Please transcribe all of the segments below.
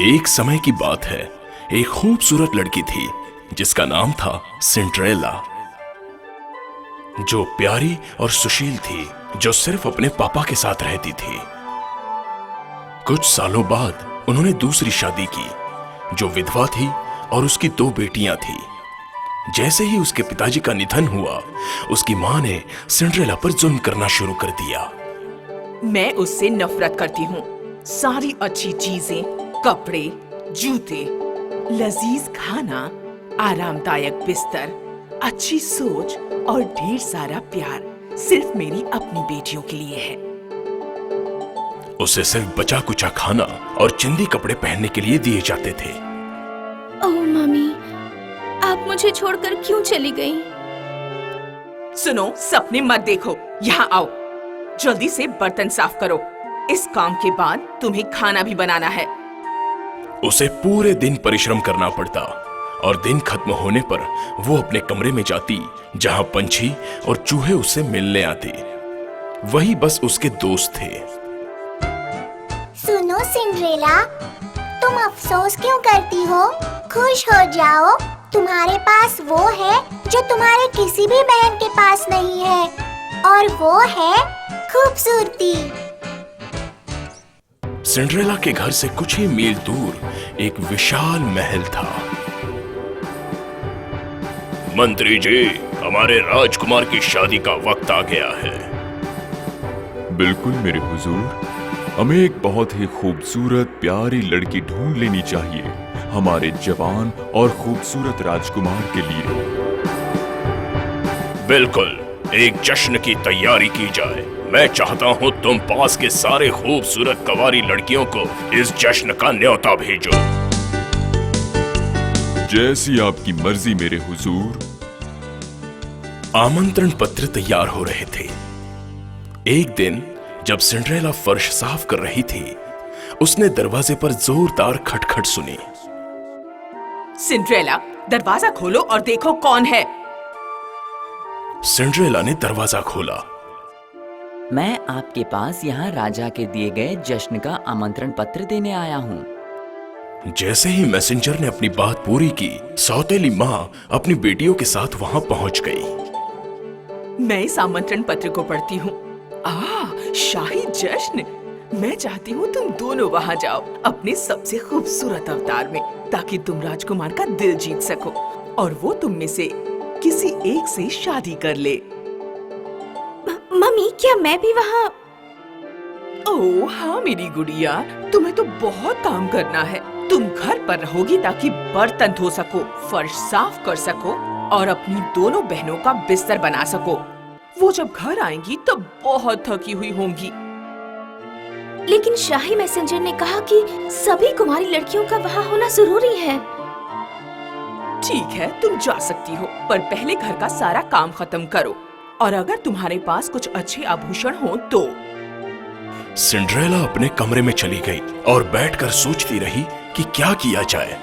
एक समय की बात है, एक खूबसूरत लड़की थी जिसका नाम था सिंड्रेला, जो प्यारी और सुशील थी, जो सिर्फ अपने पापा के साथ रहती थी। कुछ सालों बाद उन्होंने दूसरी शादी की, जो विधवा थी और उसकी 2 बेटियां थी। जैसे ही उसके पिताजी का निधन हुआ, उसकी मां ने सिंड्रेला पर जुल्म करना शुरू कर दिया। मैं उससे नफरत करती हूँ। सारी अच्छी चीजें, कपड़े, जूते, लजीज खाना, आरामदायक बिस्तर, अच्छी सोच और ढेर सारा प्यार सिर्फ मेरी अपनी बेटियों के लिए है। उसे सिर्फ बचा कुचा खाना और चिंदी कपड़े पहनने के लिए दिए जाते थे। ओह मम्मी, आप मुझे छोड़कर क्यों चली गई? सुनो, सपने मत देखो, यहाँ आओ। जल्दी से बर्तन साफ करो। इस काम के बाद तुम्हें खाना भी बनाना है। उसे पूरे दिन परिश्रम करना पड़ता और दिन खत्म होने पर वो अपने कमरे में जाती, जहां पंछी और चूहे उससे मिलने आते। वही बस उसके दोस्त थे। सुनो सिंड्रेला, तुम अफसोस क्यों करती हो? खुश हो जाओ, तुम्हारे पास वो है जो तुम्हारे किसी भी बहन के पास नहीं है, और वो है खूबसूरती। सिंड्रेला के घर से कुछ ही मील दूर एक विशाल महल था। मंत्री जी, हमारे राजकुमार की शादी का वक्त आ गया है। बिल्कुल मेरे हुजूर, हमें एक बहुत ही खूबसूरत प्यारी लड़की ढूंढ लेनी चाहिए हमारे जवान और खूबसूरत राजकुमार के लिए। बिल्कुल, एक जश्न की तैयारी की जाए। मैं चाहता हूँ तुम पास के सारे खूबसूरत कवारी लड़कियों को इस जश्न का न्योता भेजो। जैसी आपकी मर्जी मेरे हुजूर। आमंत्रण पत्र तैयार हो रहे थे। एक दिन जब सिंड्रेला फर्श साफ कर रही थी, उसने दरवाजे पर जोरदार खटखट सुनी। सिंड्रेला, दरवाजा खोलो और देखो कौन है। सिंड्रेला ने दरवाजा खोला। मैं आपके पास यहाँ राजा के दिए गए जश्न का आमंत्रण पत्र देने आया हूँ। जैसे ही मैसेंजर ने अपनी बात पूरी की, सौतेली माँ अपनी बेटियों के साथ वहां पहुंच गई। मैं इस आमंत्रण पत्र को पढ़ती हूँ। शाही जश्न। मैं चाहती हूँ तुम दोनों वहाँ जाओ अपने सबसे खूबसूरत अवतार में, ताकि तुम राजकुमार का दिल जीत सको और वो तुम में से किसी एक से शादी कर ले। मम्मी, क्या मैं भी वहाँ? ओह हाँ मेरी गुड़िया, तुम्हें तो बहुत काम करना है। तुम घर पर रहोगी ताकि बर्तन धो सको, फर्श साफ कर सको और अपनी दोनों बहनों का बिस्तर बना सको। वो जब घर आएंगी तब बहुत थकी हुई होंगी। लेकिन शाही मैसेंजर ने कहा कि सभी कुमारी लड़कियों का वहाँ होना जरूरी है। ठीक है, तुम जा सकती हो, पर पहले घर का सारा काम खत्म करो, और अगर तुम्हारे पास कुछ अच्छे आभूषण हो तो। सिंड्रेला अपने कमरे में चली गई और बैठकर सोचती रही कि क्या किया जाए।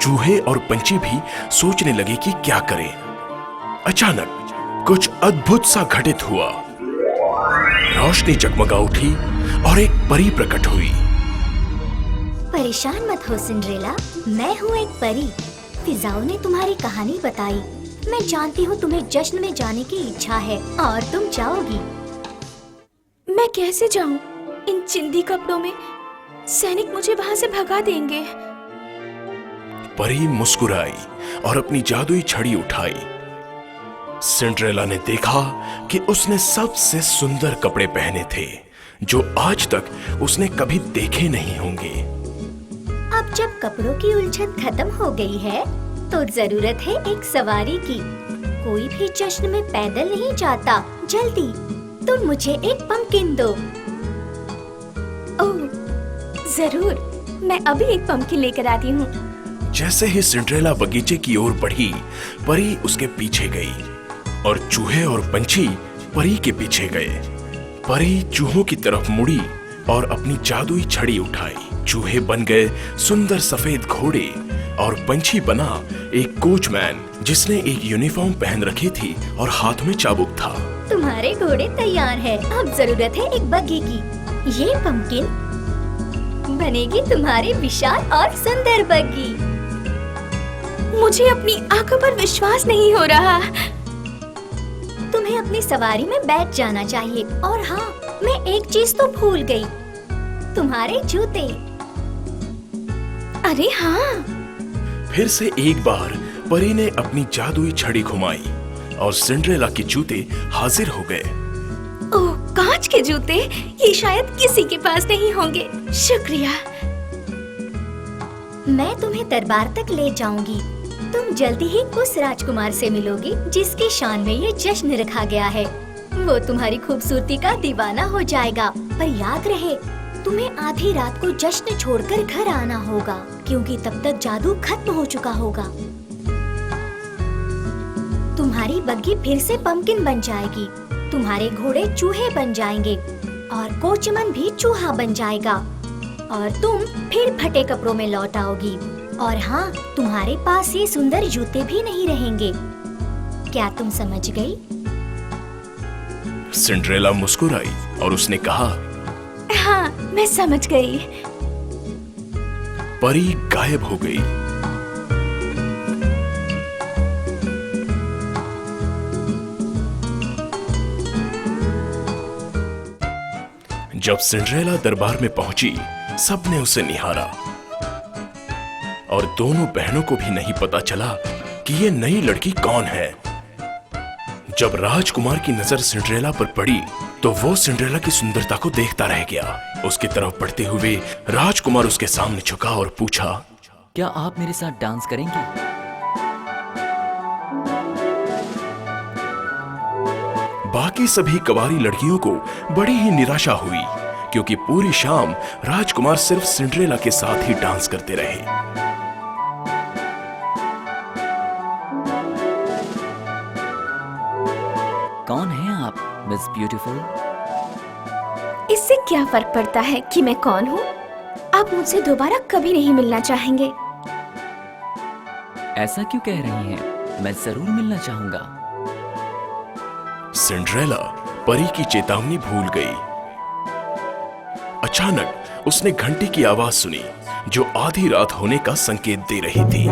चूहे और पंछी भी सोचने लगे कि क्या करें। अचानक कुछ अद्भुत सा घटित हुआ। रोशनी जगमगा उठी और एक परी प्रकट हुई। परेशान मत हो सिंड्रेला, मैं हूँ एक परी। फिजाओं ने तुम्हारी कहानी बताई। मैं जानती हूँ तुम्हें जश्न में जाने की इच्छा है और तुम जाओगी। मैं कैसे जाऊँ? इन चिंदी कपड़ों में सैनिक मुझे वहाँ से भगा देंगे। परी मुस्कुराई और अपनी जादुई छड़ी उठाई। सिंड्रेला ने देखा कि उसने सबसे सुंदर कपड़े पहने थे, जो आज तक उसने कभी देखे नहीं होंगे। अब जब कपड़ों की उलझन खत्म हो गई है, तो जरूरत है एक सवारी की। कोई भी जश्न में पैदल नहीं जाता। जल्दी, तुम मुझे एक पंपकिन दो। ओह, जरूर, मैं अभी एक पंपकिन लेकर आती हूँ। जैसे ही सिंड्रेला बगीचे की ओर बढ़ी, परी उसके पीछे गई और चूहे और पंछी परी के पीछे गए। परी चूहों की तरफ मुड़ी और अपनी जादुई छड़ी उठाई। चूहे बन गए सुंदर सफेद घोड़े और पंछी बना एक कोचमैन, जिसने एक यूनिफॉर्म पहन रखी थी और हाथ में चाबुक था। तुम्हारे घोड़े तैयार हैं। अब जरूरत है एक बग्घी की। ये पंपकिन बनेगी तुम्हारी विशाल और सुंदर बग्गी। मुझे अपनी आंखों पर विश्वास नहीं हो रहा। तुम्हें अपनी सवारी में बैठ जाना चाहिए। और हाँ, मैं एक चीज तो भूल गई, तुम्हारे जूते। अरे हाँ। फिर से एक बार परी ने अपनी जादुई छड़ी घुमाई और सिंड्रेला के जूते हाजिर हो गए। ओह, कांच के जूते, ये शायद किसी के पास नहीं होंगे। शुक्रिया। मैं तुम्हें दरबार तक ले जाऊंगी। तुम जल्दी ही उस राजकुमार से मिलोगी जिसकी शान में ये जश्न रखा गया है। वो तुम्हारी खूबसूरती का दीवाना हो जाएगा। पर याद रहे, तुम्हें आधी रात को जश्न छोड़कर घर आना होगा, क्योंकि तब तक जादू खत्म हो चुका होगा। तुम्हारी बग्गी फिर से पंपकिन बन जाएगी, तुम्हारे घोड़े चूहे बन जाएंगे और कोचमन भी चूहा बन जाएगा और तुम फिर फटे कपड़ों में लौट आओगी। और हाँ, तुम्हारे पास ये सुंदर जूते भी नहीं रहेंगे। क्या तुम समझ गई? सिंड्रेला मुस्कुराई और उसने कहा, हाँ, मैं समझ गई। परी गायब हो गई। जब सिंड्रेला दरबार में पहुंची, सबने उसे निहारा और दोनों बहनों को भी नहीं पता चला कि ये नई लड़की कौन है। जब राजकुमार की नजर सिंड्रेला पर पड़ी तो वो सिंड्रेला की सुंदरता को देखता रह गया। उसकी तरफ बढ़ते हुए राजकुमार उसके सामने झुका और पूछा, क्या आप मेरे साथ डांस करेंगी? बाकी सभी कवारी लड़कियों को बड़ी ही निराशा हुई, क्योंकि पूरी शाम राजकुमार सिर्फ सिंड्रेला के साथ ही डांस करते रहे। कौन हैं आप, मिस ब्यूटीफुल? इससे क्या फर्क पड़ता है कि मैं कौन हूँ? आप मुझसे दोबारा कभी नहीं मिलना चाहेंगे। ऐसा क्यों कह रही हैं? मैं जरूर मिलना चाहूंगा। सिंड्रेला परी की चेतावनी भूल गई। अचानक उसने घंटी की आवाज सुनी, जो आधी रात होने का संकेत दे रही थी।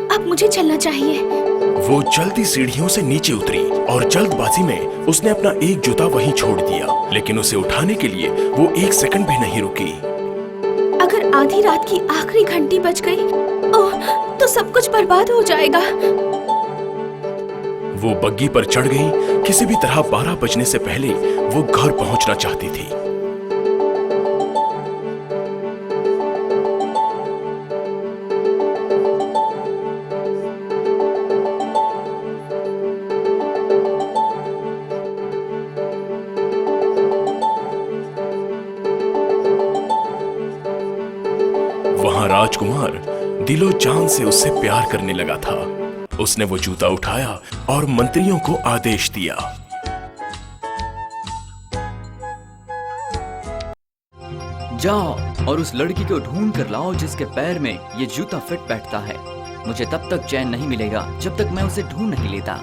अब मुझे चलना चाहिए। वो जल्दी सीढ़ियों से नीचे उतरी और जल्दबाजी में उसने अपना एक जूता वहीं छोड़ दिया, लेकिन उसे उठाने के लिए वो एक सेकंड भी नहीं रुकी। अगर आधी रात की आखिरी घंटी बज गई, ओह, तो सब कुछ बर्बाद हो जाएगा। वो बग्गी पर चढ़ गई। किसी भी तरह 12 बजने से पहले वो घर पहुंचना चाहती थी। वहां राजकुमार दिलो जान से उससे प्यार करने लगा था। उसने वो जूता उठाया और मंत्रियों को आदेश दिया, जाओ और उस लड़की को ढूंढ कर लाओ जिसके पैर में ये जूता फिट बैठता है। मुझे तब तक चैन नहीं मिलेगा जब तक मैं उसे ढूंढ नहीं लेता।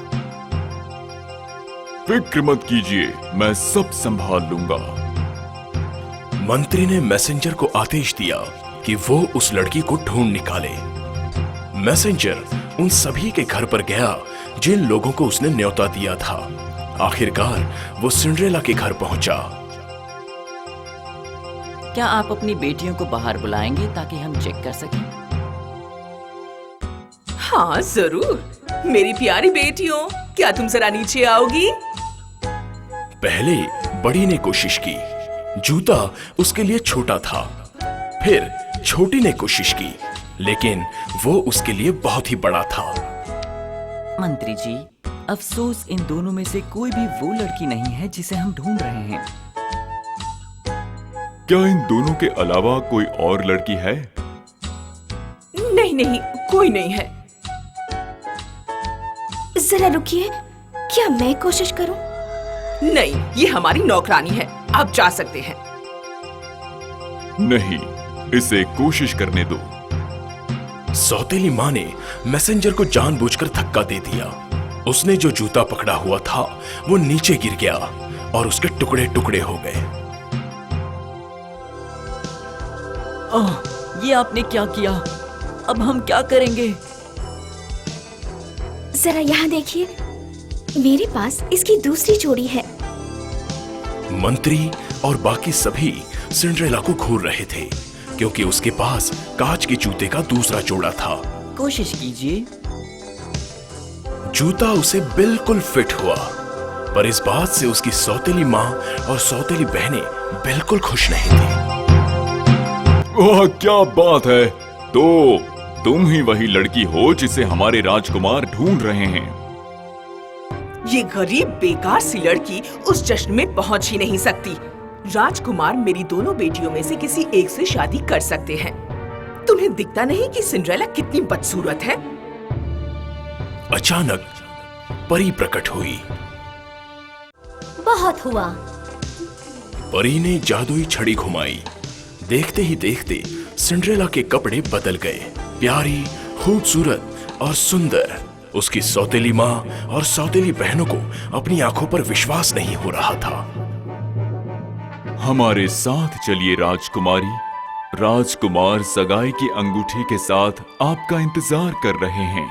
फिक्र मत कीजिए, मैं सब संभाल लूंगा। मंत्री ने मैसेंजर को आदेश दिया कि वो उस लड़की को ढूंढ निकाले। मैसेंजर उन सभी के घर पर गया जिन लोगों को उसने न्योता दिया था। आखिरकार वो सिंड्रेला के घर पहुंचा। क्या आप अपनी बेटियों को बाहर बुलाएंगे ताकि हम चेक कर सकें? हाँ जरूर। मेरी प्यारी बेटियों, क्या तुम जरा नीचे आओगी? पहले बड़ी ने कोशिश की, जूता उसके लिए छोटा था। फिर छोटी ने कोशिश की, लेकिन वो उसके लिए बहुत ही बड़ा था। मंत्री जी, अफसोस इन दोनों में से कोई भी वो लड़की नहीं है जिसे हम ढूंढ रहे हैं। क्या इन दोनों के अलावा कोई और लड़की है? नहीं नहीं, कोई नहीं है। जरा रुकिए, क्या मैं कोशिश करूं? नहीं, ये हमारी नौकरानी है, आप जा सकते हैं। नहीं, इसे कोशिश करने दो। सौतेली माँ ने मैसेंजर को जानबूझकर धक्का दे दिया। उसने जो जूता पकड़ा हुआ था वो नीचे गिर गया और उसके टुकड़े टुकड़े हो गए। ये आपने क्या किया? अब हम क्या करेंगे? जरा यहाँ देखिए, मेरे पास इसकी दूसरी जोड़ी है। मंत्री और बाकी सभी सिंड्रेला को घूर रहे थे क्योंकि उसके पास कांच के जूते का दूसरा जोड़ा था। कोशिश कीजिए। जूता उसे बिल्कुल फिट हुआ, पर इस बात से उसकी सौतेली माँ और सौतेली बहनें बिल्कुल खुश नहीं थी। ओह, क्या बात है! तो तुम ही वही लड़की हो जिसे हमारे राजकुमार ढूंढ रहे हैं। ये गरीब बेकार सी लड़की उस जश्न में पहुंच ही नहीं सकती। राजकुमार मेरी दोनों बेटियों में से किसी एक से शादी कर सकते हैं। तुम्हें दिखता नहीं कि सिंड्रेला कितनी बदसूरत है? अचानक परी प्रकट हुई। बहुत हुआ। परी ने जादुई छड़ी घुमाई। देखते ही देखते सिंड्रेला के कपड़े बदल गए। प्यारी, खूबसूरत और सुंदर। उसकी सौतेली माँ और सौतेली बहनों को अपनी आंखों पर विश्वास नहीं हो रहा था। हमारे साथ चलिए राजकुमारी। राजकुमार सगाई की अंगूठी के साथ आपका इंतजार कर रहे हैं।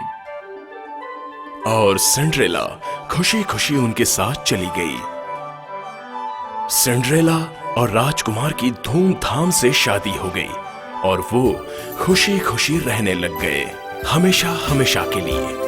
और सिंड्रेला खुशी खुशी उनके साथ चली गई। सिंड्रेला और राजकुमार की धूमधाम से शादी हो गई और वो खुशी खुशी रहने लग गए, हमेशा हमेशा के लिए।